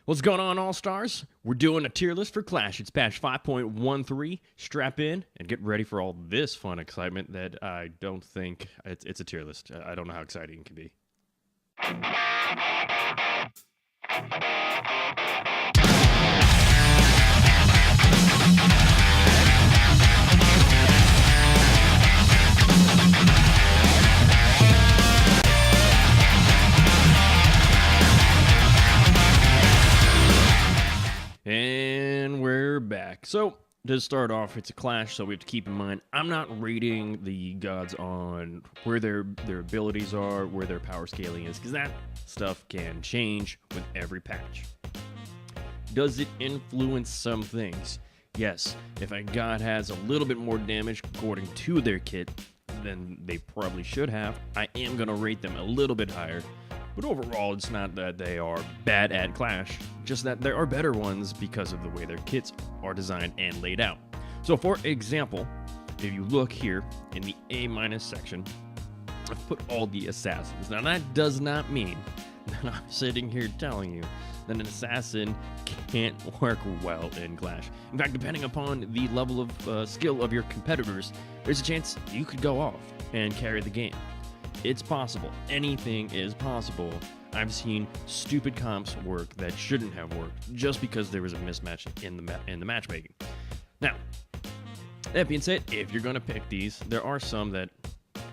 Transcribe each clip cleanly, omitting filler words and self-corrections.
What's going on, All-Stars? We're doing a tier list for Clash. It's patch 5.13. Strap in and get ready for all this fun excitement that I don't think... It's a tier list. I don't know how exciting it can be. And we're back. So, to start off, it's a Clash, so we have to keep in mind, I'm not rating the gods on where their abilities are, where their power scaling is, because that stuff can change with every patch. Does it influence some things? Yes. If a god has a little bit more damage according to their kit than they probably should have, I am going to rate them a little bit higher. But overall, it's not that they are bad at Clash, just that there are better ones because of the way their kits are designed and laid out. So for example, if you look here in the A- section, I've put all the assassins. Now that does not mean that I'm sitting here telling you that an assassin can't work well in Clash. In fact, depending upon the level of skill of your competitors, there's a chance you could go off and carry the game. It's possible. Anything is possible. I've seen stupid comps work that shouldn't have worked just because there was a mismatch in the matchmaking. Now, that being said, if you're going to pick these, there are some that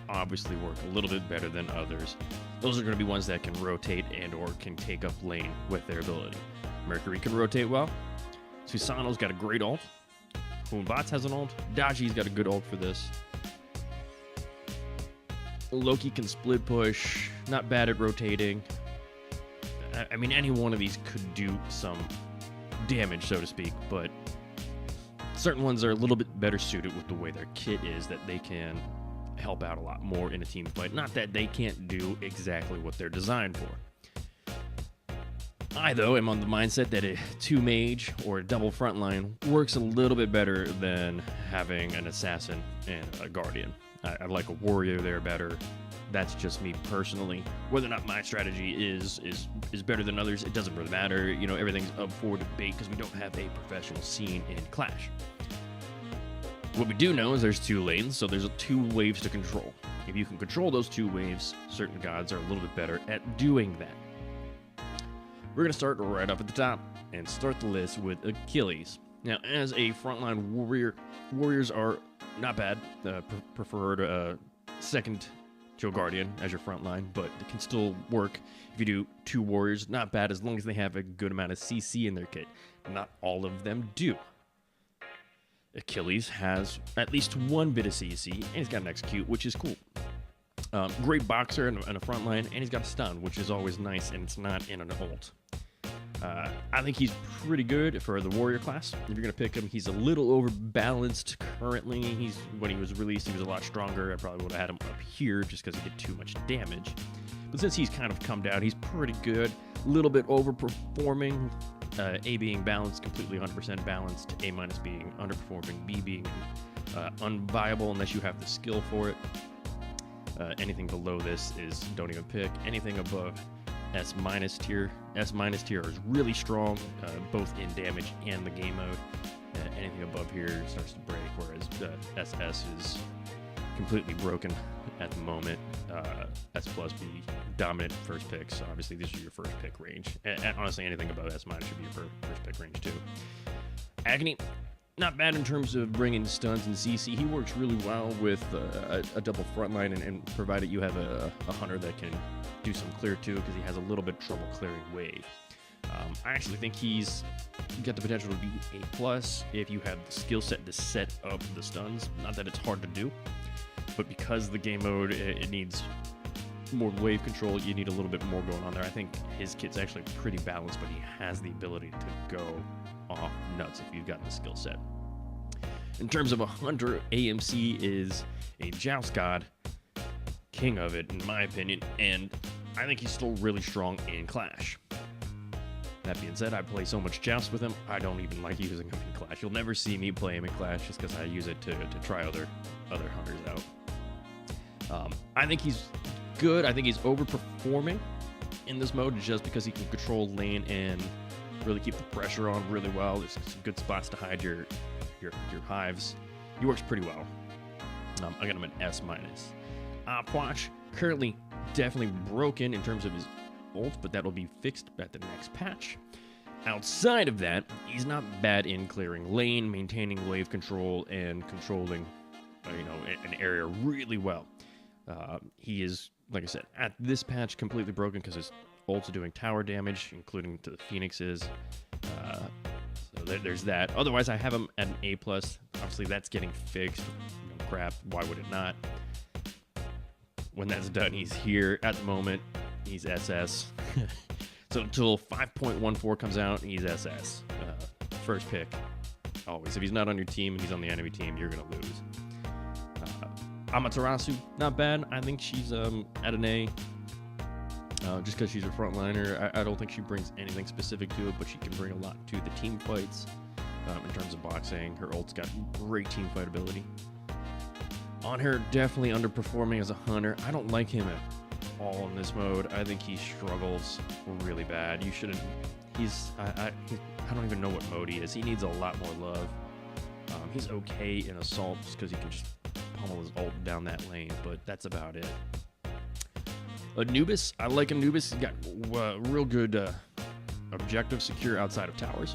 obviously work a little bit better than others. Those are going to be ones that can rotate and or can take up lane with their ability. Mercury can rotate well. Susano's got a great ult. Humbats has an ult. Daji's got a good ult for this. Loki can split push, not bad at rotating. I mean, any one of these could do some damage, so to speak, but certain ones are a little bit better suited with the way their kit is, that they can help out a lot more in a team fight. Not that they can't do exactly what they're designed for. I, though, am on the mindset that a 2-mage or a double frontline works a little bit better than having an assassin and a guardian. I like a warrior there better. That's just me personally. Whether or not my strategy is better than others, it doesn't really matter. You know, everything's up for debate because we don't have a professional scene in Clash. What we do know is there's 2 lanes, so there's 2 waves to control. If you can control those 2 waves, certain gods are a little bit better at doing that. We're going to start right up at the top and start the list with Achilles. Now, as a frontline warrior, warriors are not bad. Preferred second to a guardian as your frontline, but it can still work if you do 2 warriors. Not bad as long as they have a good amount of CC in their kit. Not all of them do. Achilles has at least 1 bit of CC, and he's got an execute, which is cool. Great boxer and a frontline, and he's got a stun, which is always nice, and it's not in an ult. I think he's pretty good for the warrior class. If you're going to pick him, he's a little overbalanced currently. When he was released, he was a lot stronger. I probably would have had him up here just because he did too much damage. But since he's kind of come down, he's pretty good. A little bit overperforming. A being balanced, completely 100% balanced. A- being underperforming. B being unviable unless you have the skill for it. Anything below this is don't even pick. Anything above S- tier. S- tier is really strong, both in damage and the game mode. Anything above here starts to break, whereas SS is completely broken at the moment. S+ be dominant first pick, so obviously this is your first pick range. And honestly, anything above S- should be your first pick range too. Agony, not bad in terms of bringing stuns and CC. He works really well with a double frontline, and provided you have a hunter that can do some clear too, because he has a little bit of trouble clearing wave. I actually think he's got the potential to be A+ if you have the skill set to set up the stuns. Not that it's hard to do, but because the game mode, it needs more wave control, you need a little bit more going on there. I think his kit's actually pretty balanced, but he has the ability to go off nuts if you've got the skill set. In terms of a hunter, AMC is a joust god, king of it in my opinion, and I think he's still really strong in Clash. That being said, I play so much joust with him, I don't even like using him in Clash. You'll never see me play him in Clash just because I use it to try other hunters out. I think he's good. I think he's overperforming in this mode just because he can control lane and really keep the pressure on really well. There's some good spots to hide your hives. He works pretty well. I got him an S-. Quash, currently definitely broken in terms of his ult, but that'll be fixed at the next patch. Outside of that, he's not bad in clearing lane, maintaining wave control, and controlling, an area really well. He is, like I said, at this patch completely broken because his ult's doing tower damage, including to the Phoenixes. So there's that. Otherwise, I have him at an A+. Obviously, that's getting fixed. Crap, why would it not? When that's done, he's here at the moment. He's SS. So until 5.14 comes out, he's SS. First pick, always. If he's not on your team and he's on the enemy team, you're going to lose. Amaterasu, not bad. I think she's at an A. Just because she's a frontliner, I don't think she brings anything specific to it, but she can bring a lot to the team fights in terms of boxing. Her ult's got great team fight ability. On her, definitely underperforming as a hunter. I don't like him at all in this mode. I think he struggles really bad. You shouldn't. I don't even know what mode he is. He needs a lot more love. He's okay in assault just because he can just pummel his ult down that lane, but that's about it. Anubis, I like Anubis. He's got real good objective secure outside of towers.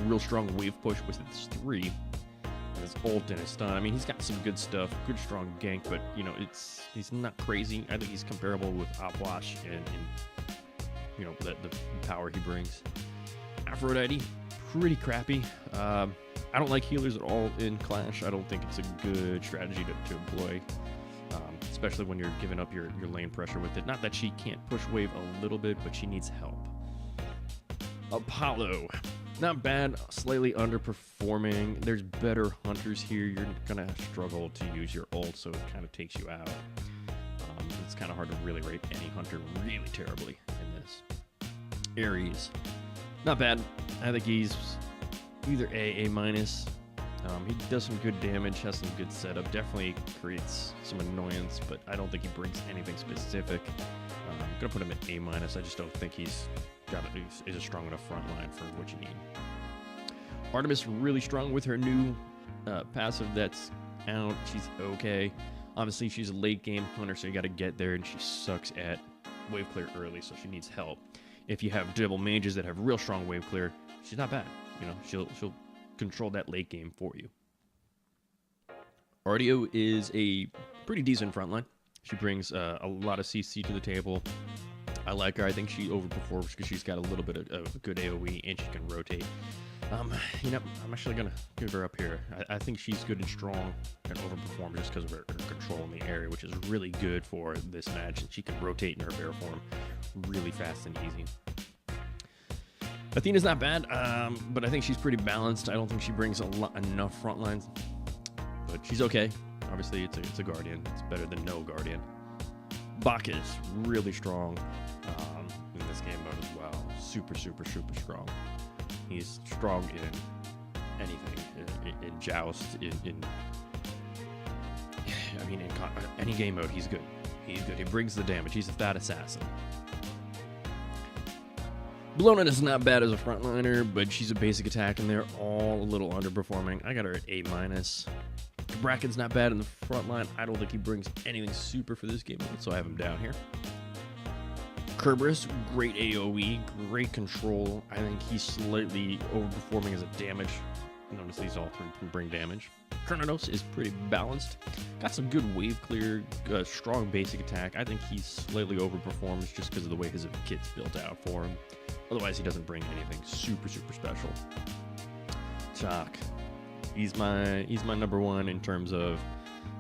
Real strong wave push with his 3. And his ult and his stun. I mean, he's got some good stuff. Good strong gank, but, he's not crazy. I think he's comparable with Opwash and the power he brings. Aphrodite, pretty crappy. I don't like healers at all in Clash. I don't think it's a good strategy to employ. Especially when you're giving up your lane pressure with it. Not that she can't push wave a little bit, but she needs help. Apollo, not bad, slightly underperforming. There's better hunters here. You're gonna struggle to use your ult, so it kind of takes you out. It's kind of hard to really rate any hunter really terribly in this. Ares, not bad. I think he's either A-. He does some good damage, has some good setup, definitely creates some annoyance, but I don't think he brings anything specific. I'm going to put him at A-. I just don't think he's a strong enough front line for what you need. Artemis really strong with her new passive that's out. She's okay. Obviously, she's a late game hunter, so you got to get there, and she sucks at wave clear early, so she needs help. If you have double mages that have real strong wave clear, she's not bad. She'll control that late game for you. Artio is a pretty decent frontline. She brings a lot of CC to the table. I like her. I think she overperforms because she's got a little bit of good AoE and she can rotate. I'm actually going to give her up here. I think she's good and strong and overperform just because of her control in the area, which is really good for this match. And she can rotate in her bear form really fast and easy. Athena's not bad, but I think she's pretty balanced. I don't think she brings enough front lines, but she's okay. Obviously, it's a Guardian. It's better than no Guardian. Bacchus, really strong in this game mode as well. Super, super, super strong. He's strong in anything, in Joust, in any game mode, he's good. He's good. He brings the damage. He's a fat assassin. Bellona is not bad as a frontliner, but she's a basic attack, and they're all a little underperforming. I got her at A-. Bracken's not bad in the front line. I don't think he brings anything super for this game, so I have him down here. Kerberos, great AoE, great control. I think he's slightly overperforming as a damage. Notice these all three can bring damage. Kernanos is pretty balanced. Got some good wave clear, strong basic attack. I think he slightly overperforms just because of the way his kit's built out for him. Otherwise, he doesn't bring anything super, super special. Chaac. He's my number one in terms of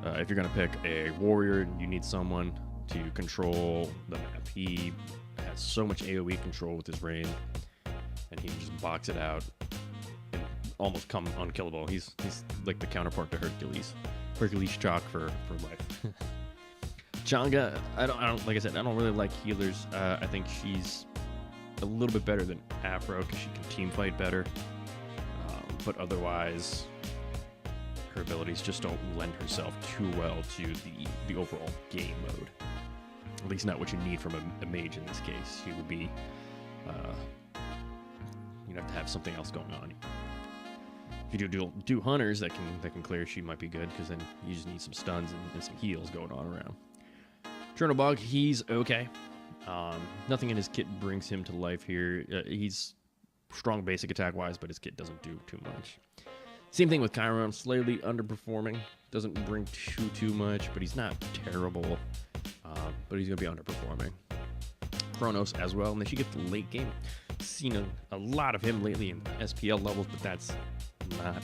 if you're going to pick a warrior, you need someone to control the map. He has so much AoE control with his rain, and he can just box it out and almost come unkillable. He's like the counterpart to Hercules. Hercules Chaac for life. Chang'e, I don't like I said, I don't really like healers. I think she's a little bit better than Afro because she can team fight better. But otherwise, her abilities just don't lend herself too well to the overall game mode. At least not what you need from a mage in this case. She would be gonna have to have something else going on. If you do hunters that can clear, she might be good, because then you just need some stuns and some heals going on around. Chernobog, he's okay. Nothing in his kit brings him to life here. He's strong basic attack wise, but his kit doesn't do too much. Same thing with Chiron, slightly underperforming. Doesn't bring too much, but he's not terrible. But he's gonna be underperforming. Kronos as well, and then you get the late game. Seen a lot of him lately in SPL levels, but that's not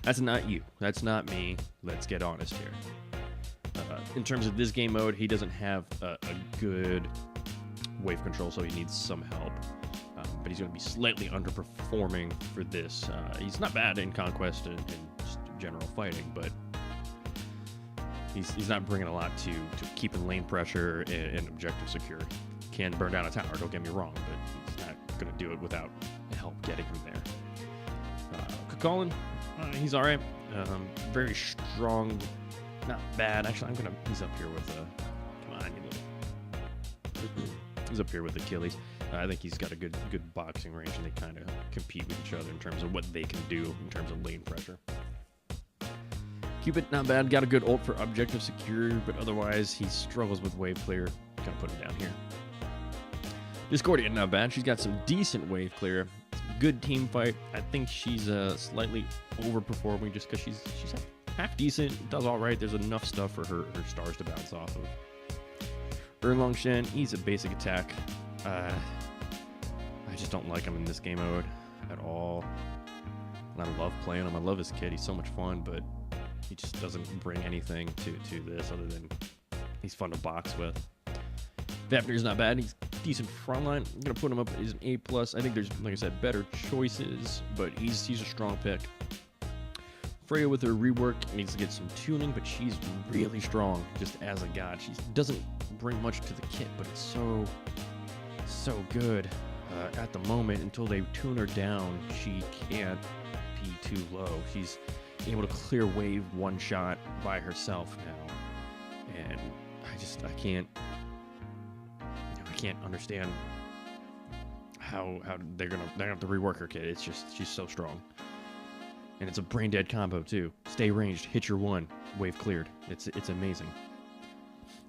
that's not you. That's not me. Let's get honest here. In terms of this game mode, he doesn't have a good wave control, so he needs some help. But he's going to be slightly underperforming for this. He's not bad in Conquest and just general fighting, but he's not bringing a lot to keeping lane pressure and objective secure. Can burn down a tower, don't get me wrong, but he's not going to do it without help getting him there. Kukulkan, he's all right. Very strong, not bad. Actually, he's up here with come on, you little. He's up here with Achilles. I think he's got a good boxing range, and they kind of compete with each other in terms of what they can do in terms of lane pressure. Cupid, not bad. Got a good ult for objective secure, but otherwise he struggles with wave clear. Gonna put him down here. Discordia, not bad. She's got some decent wave clear. Good team fight. I think she's slightly overperforming just because she's half decent, does all right. There's enough stuff for her stars to bounce off of. Erlong Shen, he's a basic attack. I just don't like him in this game mode at all. And I love playing him. I love his kit. He's so much fun, but he just doesn't bring anything to this other than he's fun to box with. Vapnor's not bad. He's decent frontline. I'm gonna put him up as an A+. I think there's, like I said, better choices, but he's a strong pick. Freya with her rework needs to get some tuning, but she's really strong just as a god. She doesn't bring much to the kit, but it's so good at the moment. Until they tune her down, she can't be too low. She's able to clear wave one shot by herself now, and I can't understand how they're gonna have to rework her kit. It's just she's so strong. And it's a brain dead combo too. Stay ranged, hit your one, wave cleared. It's amazing.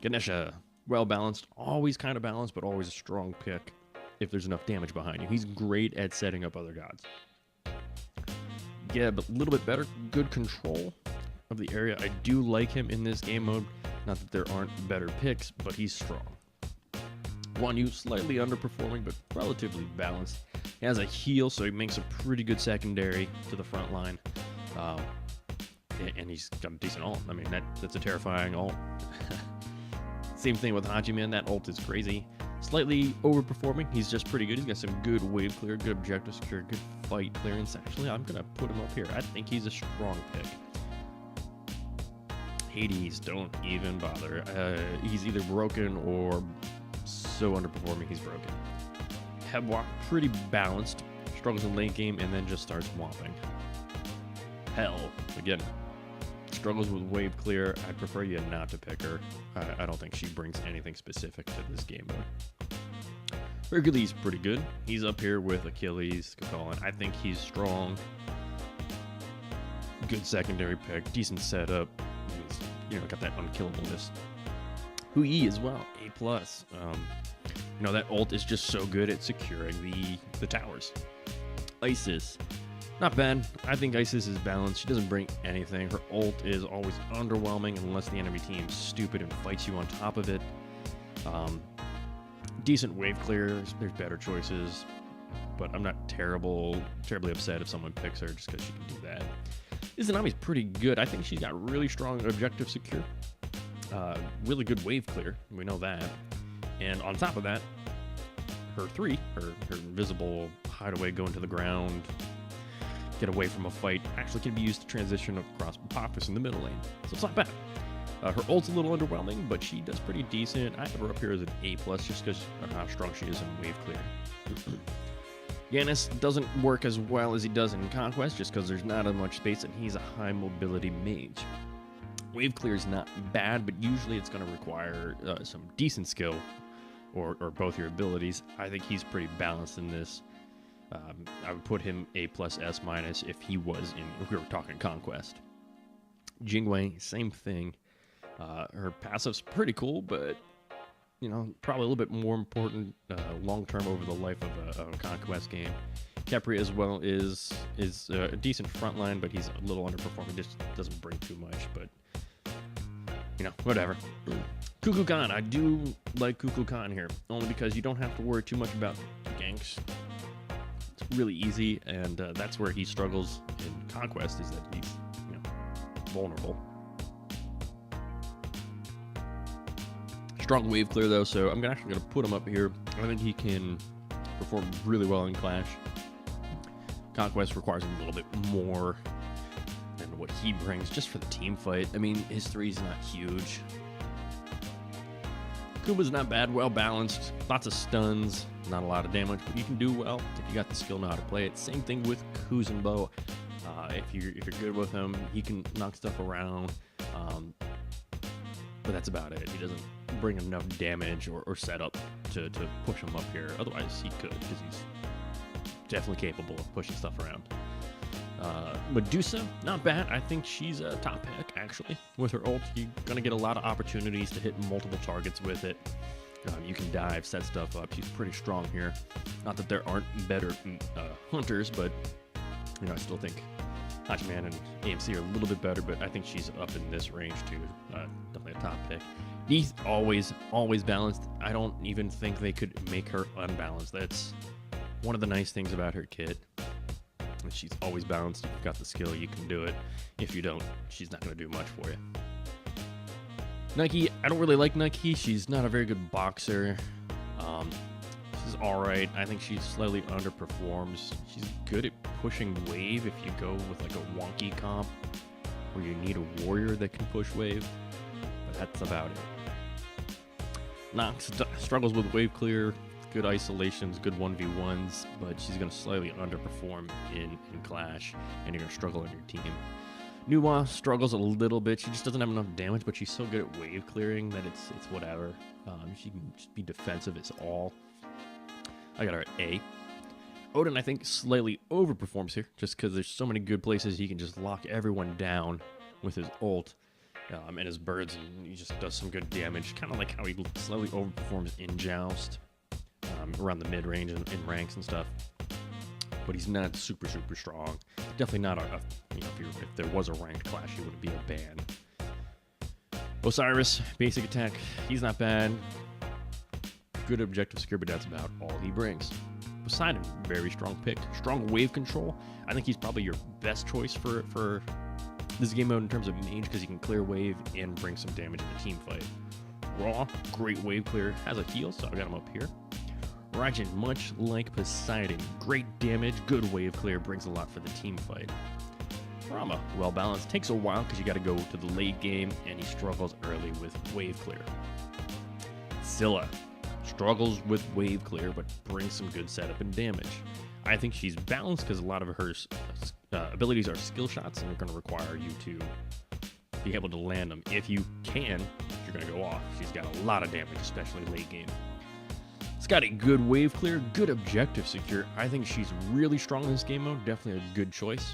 Ganesha, well balanced, always kind of balanced, but always a strong pick if there's enough damage behind you. He's great at setting up other gods. Yeah, but a little bit better, good control of the area. I do like him in this game mode. Not that there aren't better picks, but he's strong. Wanyu, slightly underperforming, but relatively balanced. He has a heal, so he makes a pretty good secondary to the front line. And he's got a decent ult. I mean, that's a terrifying ult. Same thing with Hachiman. That ult is crazy. Slightly overperforming. He's just pretty good. He's got some good wave clear, good objective secure, good fight clearance. Actually, I'm going to put him up here. I think he's a strong pick. Hades, don't even bother. He's either broken or so underperforming he's broken. Hebwalk, pretty balanced, struggles in late game, and then just starts whomping. Hell, again, struggles with wave clear. I'd prefer you not to pick her. I don't think she brings anything specific to this game mode. Hercules, pretty good. He's up here with Achilles, Kukulkan. I think he's strong. Good secondary pick, decent setup. He's, got that unkillableness. Hu Yi as well, A+. That ult is just so good at securing the towers. Isis, not bad. I think Isis is balanced. She doesn't bring anything. Her ult is always underwhelming unless the enemy team's stupid and fights you on top of it. Decent wave clear. There's better choices, but I'm not terribly upset if someone picks her just because she can do that. Izanami's pretty good. I think she's got really strong objective secure. Really good wave clear. We know that. And on top of that, her invisible hideaway, go into the ground, get away from a fight, actually can be used to transition across Apophis in the middle lane. So it's not bad. Her ult's a little underwhelming, but she does pretty decent. I have her up here as an A+, just because of how strong she is in wave clear. Yanis doesn't work as well as he does in Conquest, just because there's not as much space, and he's a high mobility mage. Wave clear is not bad, but usually it's going to require some decent skill or both your abilities. I think he's pretty balanced in this. I would put him A plus S minus if he was if we were talking Conquest. Jingwei, same thing. Her passive's pretty cool, but probably a little bit more important long term over the life of a Conquest game. Capri as well is a decent frontline, but he's a little underperforming. Just doesn't bring too much, but whatever. Cuckoo Khan, I do like Cuckoo Khan here, only because you don't have to worry too much about ganks. It's really easy, and that's where he struggles in Conquest, is that he's vulnerable. Strong wave clear though, so I'm actually going to put him up here. I think he can perform really well in Clash. Conquest requires him a little bit more than what he brings just for the team fight. I mean, his 3 is not huge. Kuba's not bad, well balanced, lots of stuns, not a lot of damage, but you can do well if you got the skill, know how to play it. Same thing with Kuzenbo. If you're good with him, he can knock stuff around, but that's about it. He doesn't bring enough damage or setup to push him up here. Otherwise, he could, because he's definitely capable of pushing stuff around. Medusa, not bad. I think she's a top pick, actually. With her ult, you're going to get a lot of opportunities to hit multiple targets with it. You can dive, set stuff up. She's pretty strong here. Not that there aren't better hunters, but I still think Hachiman and AMC are a little bit better, but I think she's up in this range too. Definitely a top pick. Neith, always balanced. I don't even think they could make her unbalanced. That's one of the nice things about her kit. She's always balanced. If you've got the skill, you can do it. If you don't, she's not going to do much for you. Nike, I don't really like Nike. She's not a very good boxer. She's alright. I think she slightly underperforms. She's good at pushing wave if you go with like a wonky comp where you need a warrior that can push wave. But that's about it. Nox struggles with wave clear. Good isolations, good 1v1s, but she's going to slightly underperform in Clash, and you're going to struggle on your team. Nuwa struggles a little bit. She just doesn't have enough damage, but she's so good at wave clearing that it's whatever. She can just be defensive as all. I got her at A. Odin, I think, slightly overperforms here, just because there's so many good places he can just lock everyone down with his ult and his birds, and he just does some good damage, kind of like how he slightly overperforms in Joust. Around the mid-range and in ranks and stuff, but he's not super strong. Definitely not if there was a ranked Clash, he would be a ban. Osiris, basic attack, he's not bad. Good objective secure, but that's about all he brings. Poseidon, very strong pick. Strong wave control. I think he's probably your best choice for this game mode in terms of mage, because he can clear wave and bring some damage in the team fight. Raw, great wave clear, has a heal, so I got him up here. Raijin, much like Poseidon, great damage, good wave clear, brings a lot for the team fight. Rama, well balanced, takes a while because you got to go to the late game, and he struggles early with wave clear. Scylla struggles with wave clear, but brings some good setup and damage. I think she's balanced because a lot of her abilities are skill shots, and they're going to require you to be able to land them. If you can, you're going to go off. She's got a lot of damage, especially late game. It's got a good wave clear, good objective secure. I think she's really strong in this game mode. Definitely a good choice.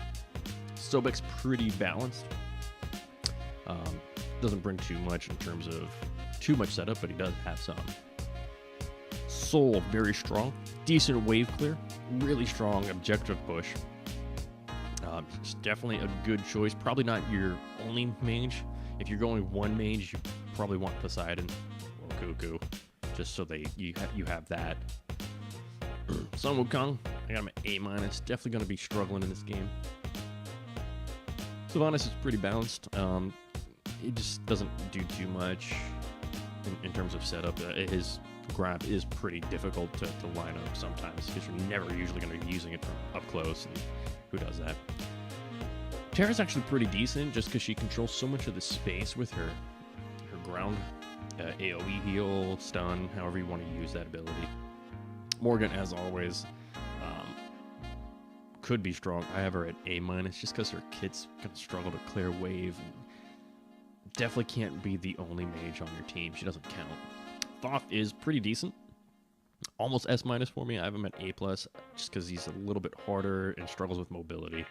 Sobek's pretty balanced. Doesn't bring too much in terms of too much setup, but he does have some. Soul, very strong. Decent wave clear. Really strong objective push. It's definitely a good choice. Probably not your only mage. If you're going one mage, you probably want Poseidon or Cuckoo, just so you have that. Sun Wukong, I got him at A-. Definitely going to be struggling in this game. Sylvanas is pretty balanced. He just doesn't do too much in terms of setup. His grab is pretty difficult to line up sometimes, because you're never usually going to be using it from up close, and who does that? Terra's actually pretty decent, just because she controls so much of the space with her ground AoE heal, stun, however you want to use that ability. Morgan, as always, could be strong. I have her at A-, just because her kit's going to struggle to clear wave. And definitely can't be the only mage on your team. She doesn't count. Thoth is pretty decent. almost S minus for me. I have him at A plus just because he's a little bit harder and struggles with mobility.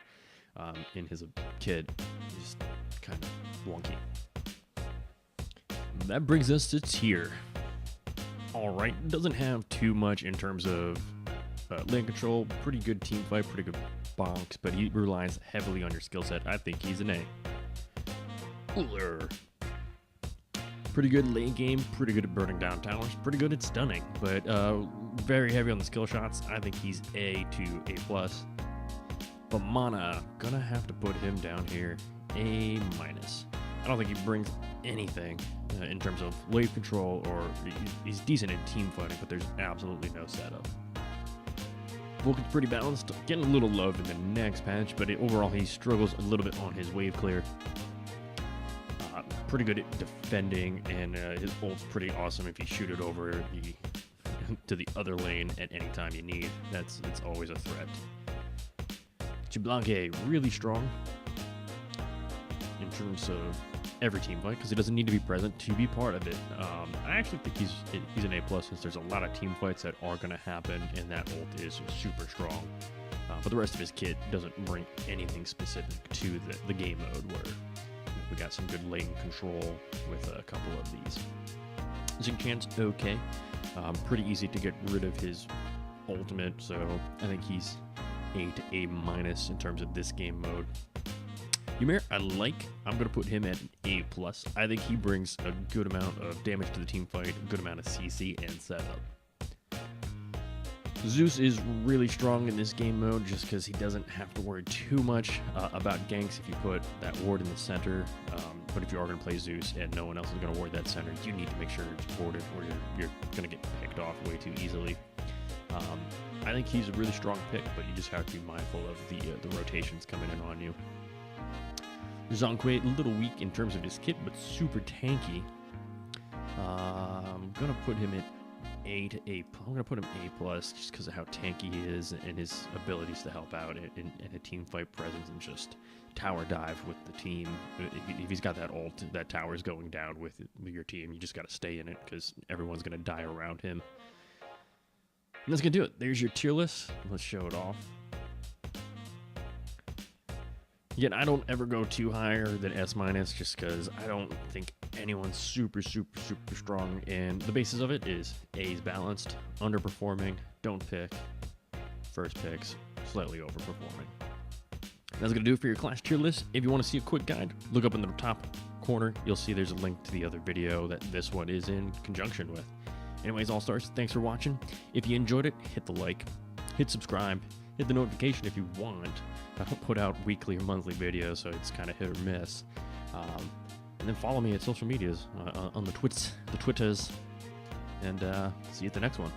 In his kid, he's kind of wonky. That brings us to tier. All right, doesn't have too much in terms of lane control. Pretty good team fight, pretty good bonks, but he relies heavily on your skill set. I think he's an A. Cooler. Pretty good lane game, pretty good at burning down towers, pretty good at stunning, but very heavy on the skill shots. I think he's A to A plus. But Mana, gonna have to put him down here, A minus. I don't think he brings anything in terms of wave control, or he's decent in team fighting, but there's absolutely no setup. Vulcan's pretty balanced, getting a little love in the next patch, but overall he struggles a little bit on his wave clear. Pretty good at defending, and his ult's pretty awesome if you shoot it over to the other lane at any time you need. It's always a threat. Chiblanque, really strong in terms of every team fight because he doesn't need to be present to be part of it. I actually think he's an A plus since there's a lot of team fights that are going to happen, and that ult is super strong. But the rest of his kit doesn't bring anything specific to the game mode where we got some good lane control with a couple of these. Zinchant's okay. Pretty easy to get rid of his ultimate, so I think he's A to A minus in terms of this game mode. Ymir, I'm going to put him at A plus. I think he brings a good amount of damage to the team fight, a good amount of CC and setup. Zeus is really strong in this game mode just because he doesn't have to worry too much about ganks if you put that ward in the center. But if you are going to play Zeus and no one else is going to ward that center, you need to make sure it's warded or you're going to get picked off way too easily. I think he's a really strong pick, but you just have to be mindful of the rotations coming in on you. Zonquay, a little weak in terms of his kit, but super tanky. I'm going to put him at I'm going to put him A plus just because of how tanky he is and his abilities to help out in a team fight presence and just tower dive with the team. If he's got that ult, that tower's going down with your team. You just got to stay in it because everyone's going to die around him. And that's going to do it. There's your tier list. Let's show it off. Again, I don't ever go too higher than S minus just because I don't think anyone's super strong. And the basis of it is A's balanced, underperforming, don't pick, first picks, slightly overperforming. That's going to do it for your class tier list. If you want to see a quick guide, look up in the top corner. You'll see there's a link to the other video that this one is in conjunction with. Anyways, All-Stars, thanks for watching. If you enjoyed it, hit the like, hit subscribe, hit the notification if you want. I don't put out weekly or monthly videos, so it's kind of hit or miss. And then follow me at social medias, on the Twitters. And see you at the next one.